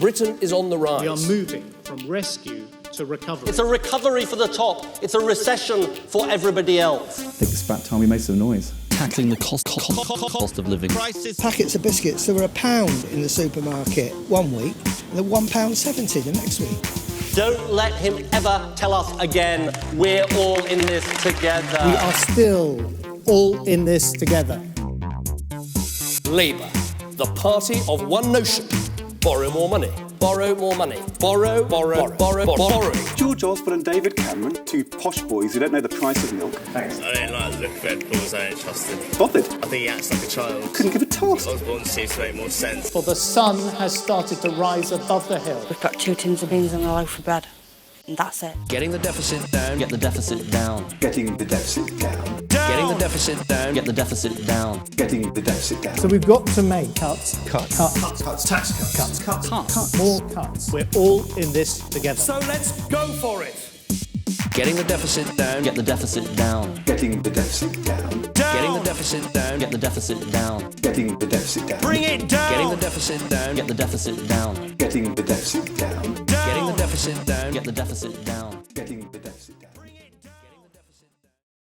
Britain is on the rise. We are moving from rescue to recovery. It's a recovery for the top. It's a recession for everybody else. I think it's about time we made some noise. Tackling the cost of living. Crisis. Packets of biscuits that were £1 in the supermarket one week, and they're £1.70 the next week. Don't let him ever tell us again, we're all in this together. We are still all in this together. Labour, the party of one notion. Borrow more money. Borrow more money. Borrow, borrowing. George Osborne and David Cameron, two posh boys who don't know the price of milk. Thanks. I don't like the look of Ed Balls, I don't trust him. Bothered. I think he acts like a child. Couldn't give a toss. Osborne seems to make more sense. For the sun has started to rise above the hill. We've got 2 tins of beans and a loaf of bread. And that's it. Getting the deficit down. Get the deficit down. Getting the deficit down. Getting the deficit down. Get the deficit down. Getting the deficit down. So we've got to make cuts. Tax cuts. More cuts. We're all in this together. So let's go for it. Getting the deficit down. Get the deficit down. Getting the deficit down. Getting the deficit down. Get the deficit down. Getting the deficit down. Bring it down. Getting the deficit down. Get the deficit down. Getting the deficit down. Getting the deficit down. Get the deficit down. Getting